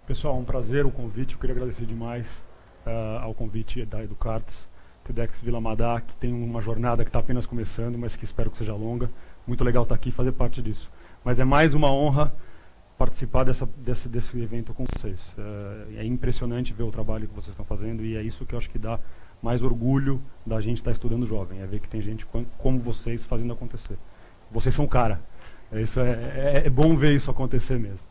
Pessoal, um prazer o convite. Eu queria agradecer demais ao convite da Educartes, TEDx Vila Madá, que tem uma jornada que está apenas começando, mas que espero que seja longa. Muito legal estar aqui e fazer parte disso. Mas é mais uma honra participar desse evento com vocês. É impressionante ver o trabalho que vocês estão fazendo e é isso que eu acho que dá mais orgulho da gente estar estudando jovem, é ver que tem gente como vocês fazendo acontecer. Vocês são o cara. É bom ver isso acontecer mesmo.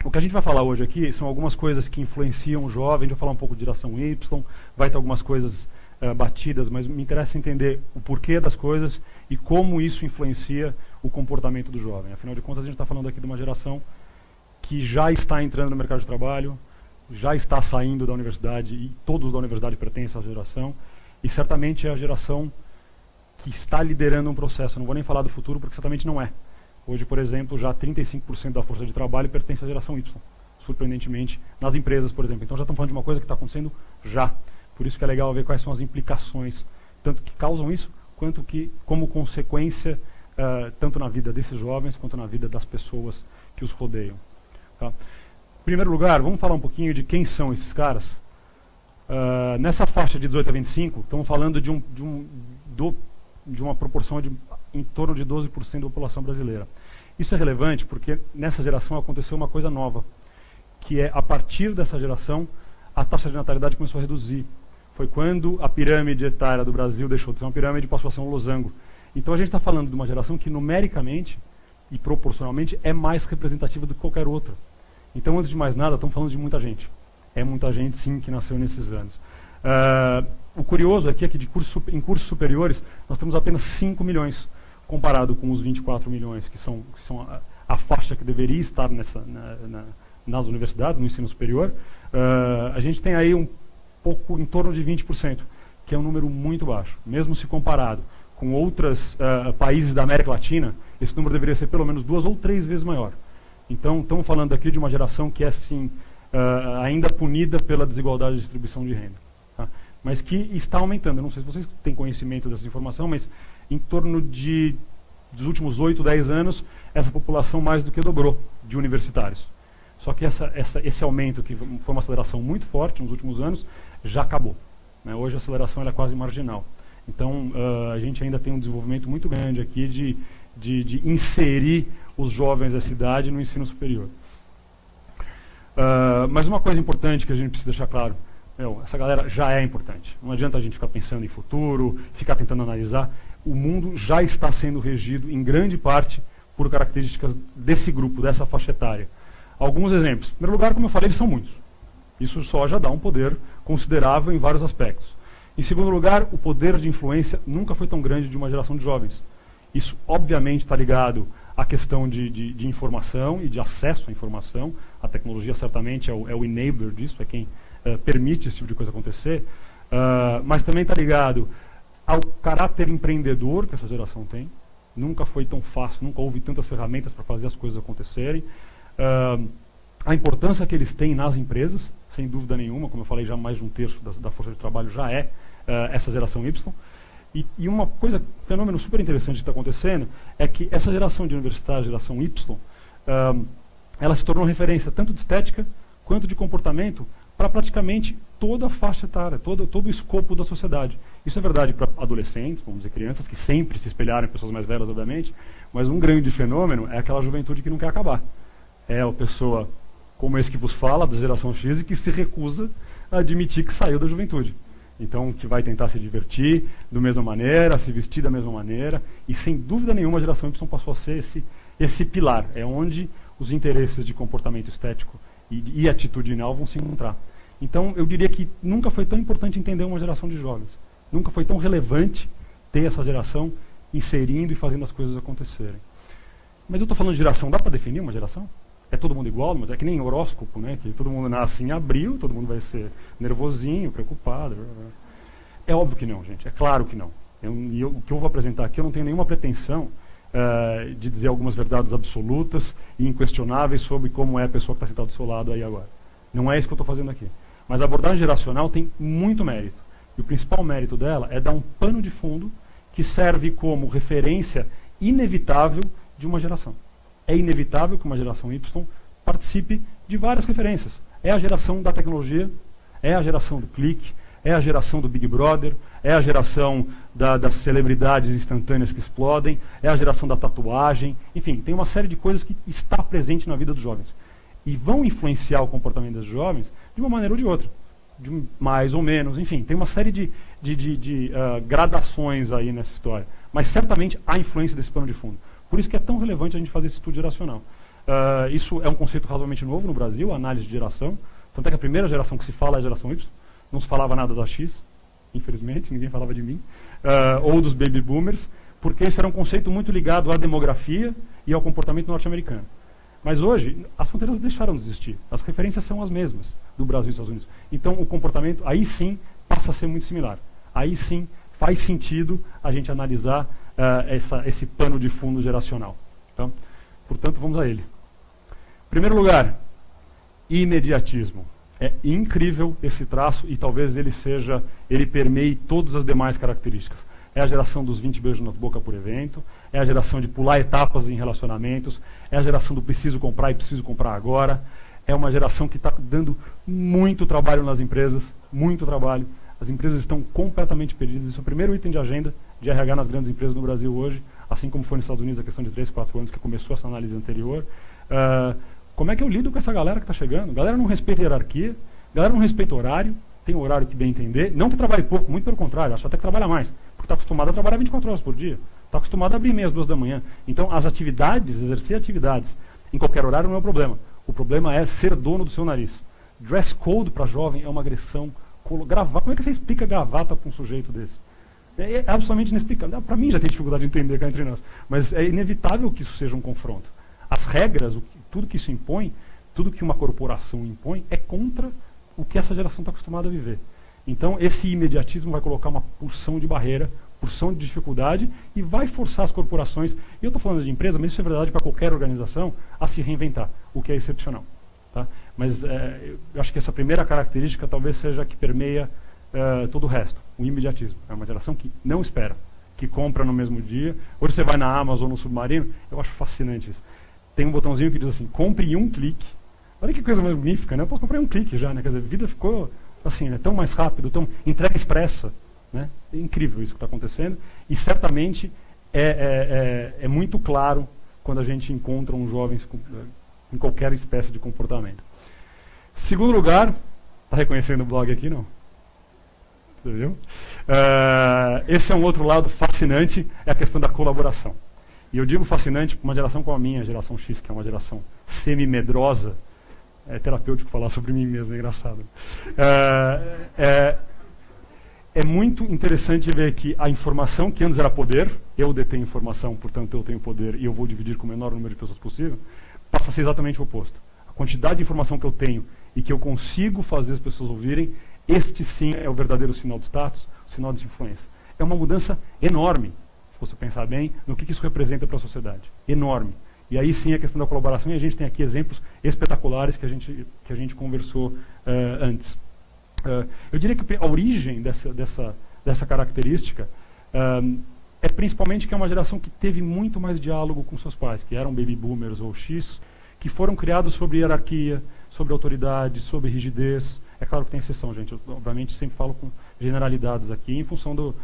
O que a gente vai falar hoje aqui são algumas coisas que influenciam o jovem. A gente vai falar um pouco de geração Y, vai ter algumas coisas batidas, mas me interessa entender o porquê das coisas e como isso influencia o comportamento do jovem. Afinal de contas, a gente está falando aqui de uma geração que já está entrando no mercado de trabalho, já está saindo da universidade, e todos da universidade pertencem a essa geração, e certamente é a geração que está liderando um processo. Não vou nem falar do futuro, porque certamente não é. Hoje, por exemplo, já 35% da força de trabalho pertence à geração Y, surpreendentemente, nas empresas, por exemplo. Então já estamos falando de uma coisa que está acontecendo já. Por isso que é legal ver quais são as implicações, tanto que causam isso, quanto que, como consequência, tanto na vida desses jovens, quanto na vida das pessoas que os rodeiam. Tá? Em primeiro lugar, vamos falar um pouquinho de quem são esses caras. Nessa faixa de 18 a 25, estamos falando de uma proporção de em torno de 12% da população brasileira. Isso é relevante porque nessa geração aconteceu uma coisa nova, que é, a partir dessa geração, a taxa de natalidade começou a reduzir. Foi quando a pirâmide etária do Brasil deixou de ser uma pirâmide e passou a ser um losango. Então a gente está falando de uma geração que numericamente e proporcionalmente é mais representativa do que qualquer outra. Então, antes de mais nada, estamos falando de muita gente. É muita gente, sim, que nasceu nesses anos. O curioso aqui é que em cursos superiores nós temos apenas 5 milhões, comparado com os 24 milhões que são a faixa que deveria estar nas universidades, no ensino superior. A gente tem aí um pouco em torno de 20%, que é um número muito baixo. Mesmo se comparado com outros países da América Latina, esse número deveria ser pelo menos 2 ou 3 vezes maior. Então, estamos falando aqui de uma geração que é, sim, ainda punida pela desigualdade de distribuição de renda. Tá? Mas que está aumentando. Eu não sei se vocês têm conhecimento dessa informação, mas em torno dos últimos 8, 10 anos, essa população mais do que dobrou de universitários. Só que esse aumento, que foi uma aceleração muito forte nos últimos anos, já acabou. Né? Hoje a aceleração é quase marginal. Então, a gente ainda tem um desenvolvimento muito grande aqui de inserir os jovens da cidade no ensino superior. Mas uma coisa importante que a gente precisa deixar claro, essa galera já é importante. Não adianta a gente ficar pensando em futuro, ficar tentando analisar. O mundo já está sendo regido, em grande parte, por características desse grupo, dessa faixa etária. Alguns exemplos. Em primeiro lugar, como eu falei, eles são muitos. Isso só já dá um poder considerável em vários aspectos. Em segundo lugar, o poder de influência nunca foi tão grande de uma geração de jovens. Isso, obviamente, está ligado à questão de informação e de acesso à informação. A tecnologia, certamente, é o enabler disso, é quem permite esse tipo de coisa acontecer. Mas também está ligado ao caráter empreendedor que essa geração tem. Nunca foi tão fácil, nunca houve tantas ferramentas para fazer as coisas acontecerem. A importância que eles têm nas empresas, sem dúvida nenhuma, como eu falei, já mais de um terço da força de trabalho já é essa geração Y. E uma coisa, um fenômeno super interessante que está acontecendo, é que essa geração de universitários, geração Y, ela se tornou referência tanto de estética quanto de comportamento para praticamente toda a faixa etária, todo o escopo da sociedade. Isso é verdade para adolescentes, vamos dizer, crianças, que sempre se espelharam em pessoas mais velhas, obviamente, mas um grande fenômeno é aquela juventude que não quer acabar. É a pessoa, como esse que vos fala, da geração X, e que se recusa a admitir que saiu da juventude. Então, que vai tentar se divertir da mesma maneira, se vestir da mesma maneira, e sem dúvida nenhuma a geração Y passou a ser esse pilar, é onde os interesses de comportamento estético e atitudinal vão se encontrar. Então, eu diria que nunca foi tão importante entender uma geração de jovens. Nunca foi tão relevante ter essa geração inserindo e fazendo as coisas acontecerem. Mas eu estou falando de geração, dá para definir uma geração? É todo mundo igual, mas é que nem horóscopo, né? Que todo mundo nasce em abril, todo mundo vai ser nervosinho, preocupado. É óbvio que não, gente. É claro que não. O que eu vou apresentar aqui, eu não tenho nenhuma pretensão de dizer algumas verdades absolutas e inquestionáveis sobre como é a pessoa que está sentada do seu lado aí agora. Não é isso que eu estou fazendo aqui. Mas a abordagem geracional tem muito mérito. E o principal mérito dela é dar um pano de fundo que serve como referência inevitável de uma geração. É inevitável que uma geração Y participe de várias referências. É a geração da tecnologia, é a geração do clique, é a geração do Big Brother, é a geração das celebridades instantâneas que explodem, é a geração da tatuagem, enfim, tem uma série de coisas que está presente na vida dos jovens. E vão influenciar o comportamento dos jovens de uma maneira ou de outra, de mais ou menos, enfim, tem uma série de gradações aí nessa história. Mas certamente há influência desse pano de fundo. Por isso que é tão relevante a gente fazer esse estudo geracional. Isso é um conceito razoavelmente novo no Brasil, a análise de geração. Tanto é que a primeira geração que se fala é a geração Y. Não se falava nada da X, infelizmente, ninguém falava de mim. Ou dos baby boomers, porque esse era um conceito muito ligado à demografia e ao comportamento norte-americano. Mas hoje, as fronteiras deixaram de existir. As referências são as mesmas do Brasil e dos Estados Unidos. Então, o comportamento, aí sim, passa a ser muito similar. Aí sim, faz sentido a gente analisar esse pano de fundo geracional. Tá? Portanto, vamos a ele. Em primeiro lugar, imediatismo. É incrível esse traço e talvez ele permeie todas as demais características. É a geração dos 20 beijos na boca por evento, é a geração de pular etapas em relacionamentos, é a geração do preciso comprar e preciso comprar agora, é uma geração que está dando muito trabalho nas empresas, muito trabalho. As empresas estão completamente perdidas. Isso é o primeiro item de agenda de RH nas grandes empresas no Brasil hoje, assim como foi nos Estados Unidos a questão de 3, 4 anos que começou essa análise anterior. Como é que eu lido com essa galera que está chegando? A galera não respeita a hierarquia, a galera não respeita o horário, tem o horário que bem entender, não que trabalhe pouco, muito pelo contrário, acho até que trabalha mais, porque está acostumado a trabalhar 24 horas por dia, está acostumado a abrir meia às 2 da manhã. Então, as atividades, exercer atividades em qualquer horário não é o problema. O problema é ser dono do seu nariz. Dress code para jovem é uma agressão. Como é que você explica gravata para um sujeito desse? É absolutamente inexplicável. Para mim já tem dificuldade de entender cá entre nós, mas é inevitável que isso seja um confronto. As regras, tudo que isso impõe, tudo que uma corporação impõe, é contra o que essa geração está acostumada a viver. Então, esse imediatismo vai colocar uma porção de barreira, porção de dificuldade e vai forçar as corporações, e eu estou falando de empresa, mas isso é verdade para qualquer organização, a se reinventar, o que é excepcional. Tá? Mas eu acho que essa primeira característica talvez seja a que permeia todo o resto, o imediatismo. É uma geração que não espera, que compra no mesmo dia. Hoje você vai na Amazon, no Submarino, eu acho fascinante isso. Tem um botãozinho que diz assim, compre em um clique. Olha que coisa magnífica, né? Eu posso comprar em um clique já, né? Quer dizer, a vida ficou assim, né? Tão mais rápido, tão entrega expressa. Né? É incrível isso que está acontecendo. E certamente é muito claro quando a gente encontra um jovem em qualquer espécie de comportamento. Segundo lugar, está reconhecendo o blog aqui, não? Você viu? Esse é um outro lado fascinante, é a questão da colaboração. E eu digo fascinante para uma geração como a minha, a geração X, que é uma geração semi-medrosa. É terapêutico falar sobre mim mesmo, é engraçado. É muito interessante ver que a informação que antes era poder, eu detenho informação, portanto eu tenho poder e eu vou dividir com o menor número de pessoas possível, passa a ser exatamente o oposto. A quantidade de informação que eu tenho e que eu consigo fazer as pessoas ouvirem, este sim é o verdadeiro sinal de status, o sinal de influência. É uma mudança enorme, se você pensar bem, no que isso representa para a sociedade. Enorme. E aí sim a questão da colaboração, e a gente tem aqui exemplos espetaculares que a gente conversou antes. Eu diria que a origem dessa característica é principalmente que é uma geração que teve muito mais diálogo com seus pais, que eram baby boomers ou X, que foram criados sobre hierarquia, sobre autoridade, sobre rigidez. É claro que tem exceção, gente. Eu, obviamente, sempre falo com generalidades aqui, em função do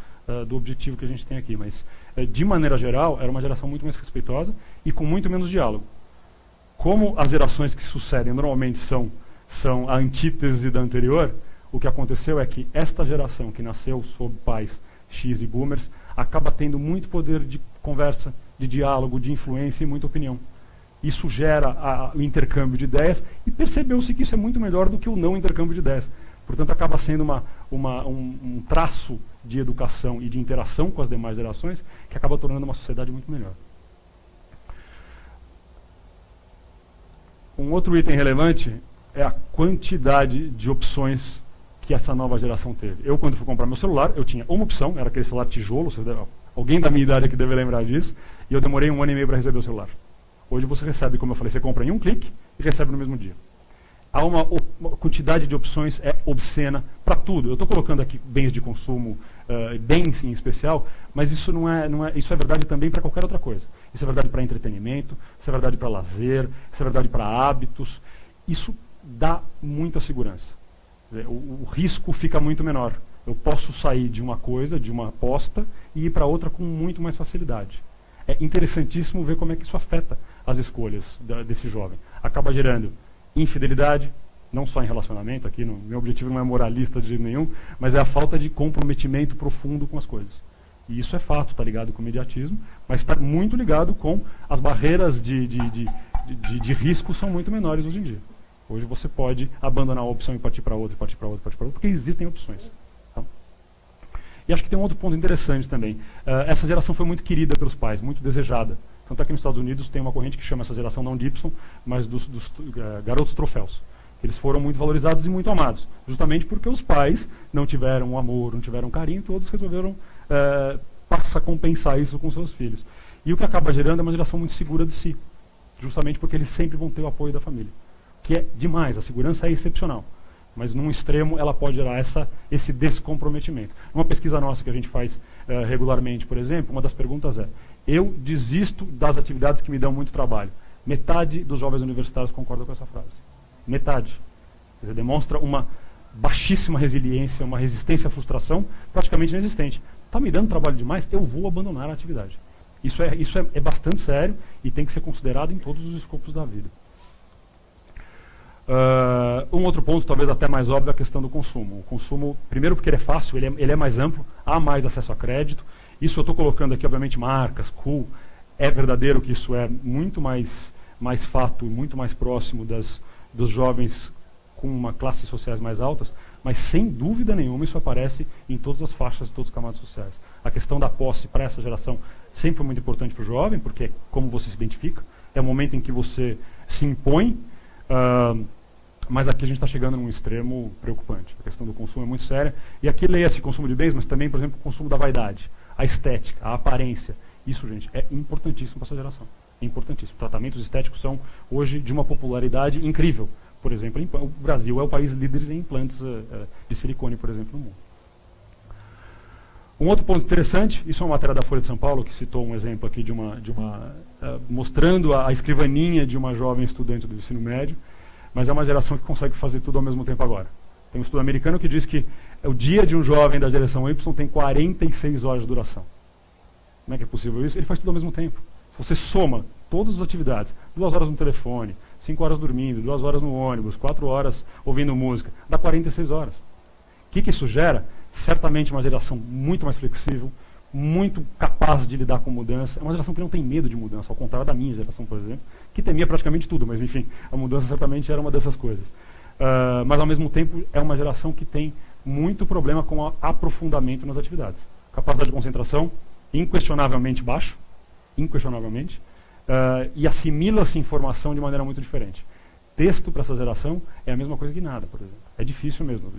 objetivo que a gente tem aqui. Mas, de maneira geral, era uma geração muito mais respeitosa e com muito menos diálogo. Como as gerações que sucedem normalmente são a antítese da anterior, o que aconteceu é que esta geração que nasceu sob pais X e boomers acaba tendo muito poder de conversa, de diálogo, de influência e muita opinião. Isso gera o intercâmbio de ideias e percebeu-se que isso é muito melhor do que o não intercâmbio de ideias. Portanto, acaba sendo um traço de educação e de interação com as demais gerações que acaba tornando uma sociedade muito melhor. Um outro item relevante é a quantidade de opções que essa nova geração teve. Eu, quando fui comprar meu celular, eu tinha uma opção, era aquele celular tijolo, alguém da minha idade aqui deve lembrar disso, e eu demorei 1 ano e meio para receber o celular. Hoje você recebe, como eu falei, você compra em um clique e recebe no mesmo dia. Há uma quantidade de opções obscena para tudo. Eu estou colocando aqui bens de consumo, bens em especial, mas isso isso é verdade também para qualquer outra coisa. Isso é verdade para entretenimento, isso é verdade para lazer, isso é verdade para hábitos. Isso dá muita segurança. O risco fica muito menor. Eu posso sair de uma coisa, de uma aposta, e ir para outra com muito mais facilidade. É interessantíssimo ver como é que isso afeta as escolhas desse jovem. Acaba gerando infidelidade, não só em relacionamento, aqui meu objetivo não é moralista de jeito nenhum, mas é a falta de comprometimento profundo com as coisas. E isso é fato, está ligado com o imediatismo, mas está muito ligado com as barreiras de risco são muito menores hoje em dia. Hoje você pode abandonar a opção e partir para outra, partir para outra, partir para outra, porque existem opções. Tá? E acho que tem um outro ponto interessante também. Essa geração foi muito querida pelos pais, muito desejada. Tanto é que nos Estados Unidos tem uma corrente que chama essa geração não de Y, mas dos garotos troféus. Eles foram muito valorizados e muito amados, justamente porque os pais não tiveram amor, não tiveram carinho, todos resolveram compensar isso com seus filhos. E o que acaba gerando é uma geração muito segura de si, justamente porque eles sempre vão ter o apoio da família, que é demais, a segurança é excepcional, mas num extremo ela pode gerar esse descomprometimento. Uma pesquisa nossa que a gente faz regularmente, por exemplo, uma das perguntas é: eu desisto das atividades que me dão muito trabalho. Metade dos jovens universitários concorda com essa frase. Metade. Quer dizer, demonstra uma baixíssima resiliência, uma resistência à frustração praticamente inexistente. Está me dando trabalho demais, eu vou abandonar a atividade. Isso é bastante sério e tem que ser considerado em todos os escopos da vida. Um outro ponto, talvez até mais óbvio, é a questão do consumo. O consumo, primeiro porque ele é fácil, ele é mais amplo, há mais acesso a crédito. Isso eu estou colocando aqui, obviamente, marcas, cool. É verdadeiro que isso é muito mais fato, muito mais próximo dos jovens com uma classes sociais mais altas, mas sem dúvida nenhuma isso aparece em todas as faixas e todas as camadas sociais. A questão da posse para essa geração sempre foi muito importante para o jovem, porque é como você se identifica, é o momento em que você se impõe, mas aqui a gente está chegando num extremo preocupante. A questão do consumo é muito séria, e aqui leia-se consumo de bens, mas também, por exemplo, o consumo da vaidade, a estética, a aparência. Isso, gente, é importantíssimo para essa geração. É importantíssimo. Tratamentos estéticos são, hoje, de uma popularidade incrível. Por exemplo, o Brasil é o país líder em implantes de silicone, por exemplo, no mundo. Um outro ponto interessante, isso é uma matéria da Folha de São Paulo, que citou um exemplo aqui mostrando a escrivaninha de uma jovem estudante do ensino médio, mas é uma geração que consegue fazer tudo ao mesmo tempo agora. Tem um estudo americano que diz que o dia de um jovem da geração Y tem 46 horas de duração. Como é que é possível isso? Ele faz tudo ao mesmo tempo. Se você soma todas as atividades, 2 horas no telefone, 5 horas dormindo, 2 horas no ônibus, 4 horas ouvindo música, dá 46 horas. O que isso gera? Certamente uma geração muito mais flexível, muito capaz de lidar com mudança. É uma geração que não tem medo de mudança, ao contrário da minha geração, por exemplo, que temia praticamente tudo, mas enfim, a mudança certamente era uma dessas coisas. Mas ao mesmo tempo é uma geração que tem muito problema com o aprofundamento nas atividades. Capacidade de concentração inquestionavelmente baixa, inquestionavelmente, e assimila-se informação de maneira muito diferente. Texto para essa geração é a mesma coisa que nada, por exemplo. É difícil mesmo.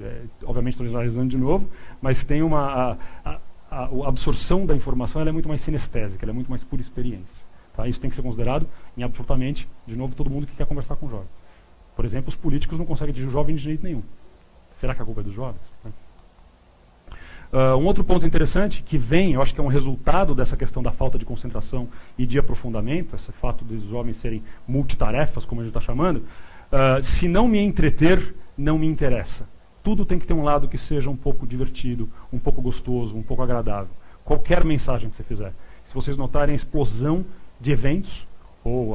Obviamente estou generalizando de novo, mas tem a absorção da informação ela é muito mais sinestésica, ela é muito mais por experiência. Tá? Isso tem que ser considerado em absolutamente, de novo, todo mundo que quer conversar com jovens. Por exemplo, os políticos não conseguem dirigir jovem de jeito nenhum. Será que a culpa é dos jovens? Um outro ponto interessante, que vem, eu acho que é um resultado dessa questão da falta de concentração e de aprofundamento, esse fato dos jovens serem multitarefas, como a gente está chamando, se não me entreter, não me interessa. Tudo tem que ter um lado que seja um pouco divertido, um pouco gostoso, um pouco agradável. Qualquer mensagem que você fizer. Se vocês notarem a explosão de eventos, ou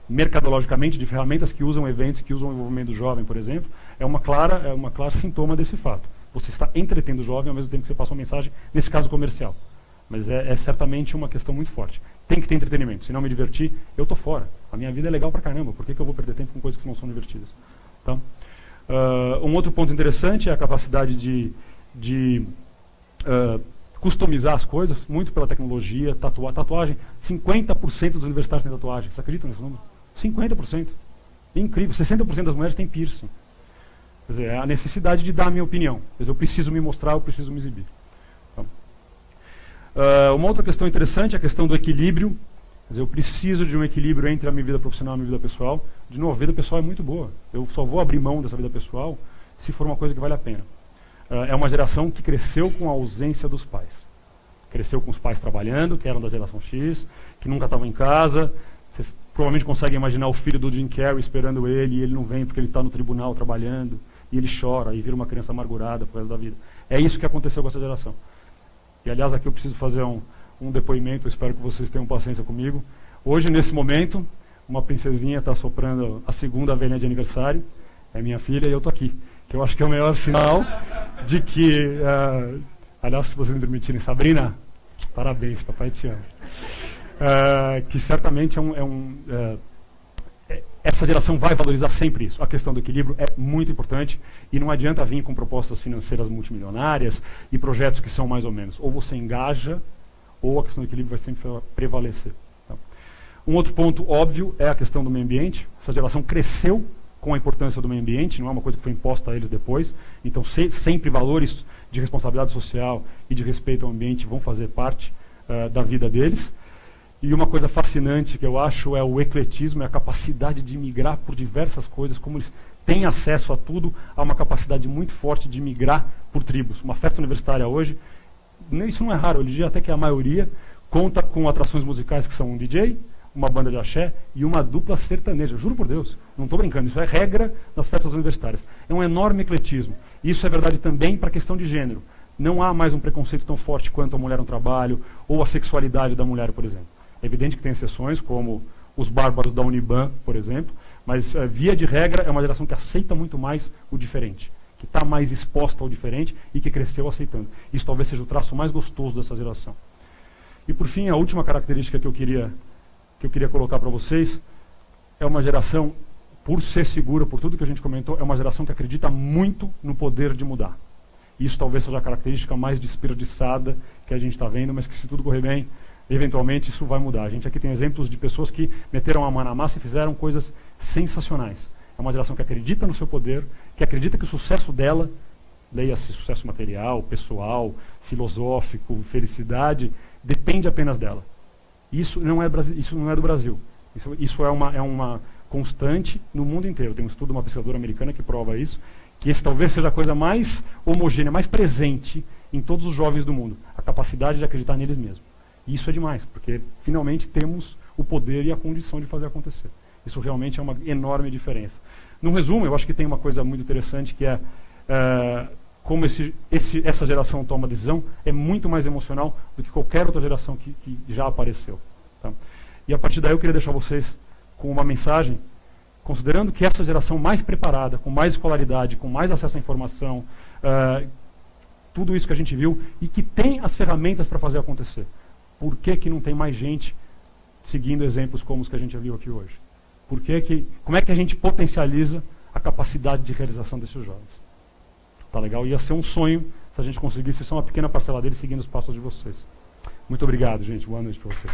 mercadologicamente, de ferramentas que usam eventos, que usam o envolvimento do jovem, por exemplo, é uma clara sintoma desse fato. Você está entretendo o jovem ao mesmo tempo que você passa uma mensagem, nesse caso comercial. Mas é certamente uma questão muito forte. Tem que ter entretenimento. Se não me divertir, eu estou fora. A minha vida é legal pra caramba. Por que eu vou perder tempo com coisas que não são divertidas? Tá? Um outro ponto interessante é a capacidade de customizar as coisas, muito pela tecnologia, tatuagem. 50% dos universitários têm tatuagem. Você acredita nesse número? 50%. É incrível. 60% das mulheres têm piercing. Quer dizer, é a necessidade de dar a minha opinião. Quer dizer, eu preciso me mostrar, eu preciso me exibir. Então, uma outra questão interessante é a questão do equilíbrio. Quer dizer, eu preciso de um equilíbrio entre a minha vida profissional e a minha vida pessoal. De novo, a vida pessoal é muito boa. Eu só vou abrir mão dessa vida pessoal se for uma coisa que vale a pena. É uma geração que cresceu com a ausência dos pais. Cresceu com os pais trabalhando, que eram da geração X, que nunca estavam em casa. provavelmente conseguem imaginar o filho do Jim Carrey esperando ele, e ele não vem porque ele está no tribunal trabalhando, e ele chora, e vira uma criança amargurada pro resto da vida. É isso que aconteceu com essa geração. E, aliás, aqui eu preciso fazer um depoimento, eu espero que vocês tenham paciência comigo. Hoje, nesse momento, uma princesinha está soprando a segunda velhinha de aniversário, é minha filha, e eu estou aqui. Que eu acho que é o maior sinal de que, aliás, se vocês me permitirem, Sabrina, parabéns, papai te ama. Que certamente essa geração vai valorizar sempre isso. A questão do equilíbrio é muito importante e não adianta vir com propostas financeiras multimilionárias e projetos que são mais ou menos. Ou você engaja, ou a questão do equilíbrio vai sempre prevalecer. Tá? Um outro ponto óbvio é a questão do meio ambiente. Essa geração cresceu com a importância do meio ambiente, não é uma coisa que foi imposta a eles depois. Então, sempre valores de responsabilidade social e de respeito ao ambiente vão fazer parte da vida deles. E uma coisa fascinante que eu acho é o ecletismo, é a capacidade de migrar por diversas coisas, como eles têm acesso a tudo, há uma capacidade muito forte de migrar por tribos. Uma festa universitária hoje, isso não é raro, eu diria até que a maioria conta com atrações musicais que são um DJ, uma banda de axé e uma dupla sertaneja. Juro por Deus, não estou brincando, isso é regra nas festas universitárias. É um enorme ecletismo. Isso é verdade também para a questão de gênero. Não há mais um preconceito tão forte quanto a mulher no trabalho ou a sexualidade da mulher, por exemplo. É evidente que tem exceções, como os bárbaros da Uniban, por exemplo, mas, via de regra, é uma geração que aceita muito mais o diferente, que está mais exposta ao diferente e que cresceu aceitando. Isso talvez seja o traço mais gostoso dessa geração. E, por fim, a última característica que eu queria colocar para vocês é uma geração, por ser segura, por tudo que a gente comentou, é uma geração que acredita muito no poder de mudar. Isso talvez seja a característica mais desperdiçada que a gente está vendo, mas que, se tudo correr bem, eventualmente isso vai mudar. A gente aqui tem exemplos de pessoas que meteram a mão na massa e fizeram coisas sensacionais. É uma geração que acredita no seu poder, que acredita que o sucesso dela, leia-se sucesso material, pessoal, filosófico, felicidade, depende apenas dela. Isso não é do Brasil. Isso é uma constante no mundo inteiro. Tem um estudo de uma pesquisadora americana que prova isso, que esse talvez seja a coisa mais homogênea, mais presente em todos os jovens do mundo. A capacidade de acreditar neles mesmos. E isso é demais, porque finalmente temos o poder e a condição de fazer acontecer. Isso realmente é uma enorme diferença. No resumo, eu acho que tem uma coisa muito interessante que é como essa geração toma decisão é muito mais emocional do que qualquer outra geração que já apareceu. Tá? E a partir daí eu queria deixar vocês com uma mensagem, considerando que essa geração mais preparada, com mais escolaridade, com mais acesso à informação, tudo isso que a gente viu, e que tem as ferramentas para fazer acontecer. Por que não tem mais gente seguindo exemplos como os que a gente já viu aqui hoje? Como é que a gente potencializa a capacidade de realização desses jovens? Tá legal? Ia ser um sonho se a gente conseguisse só uma pequena parcela deles seguindo os passos de vocês. Muito obrigado, gente. Boa noite para vocês.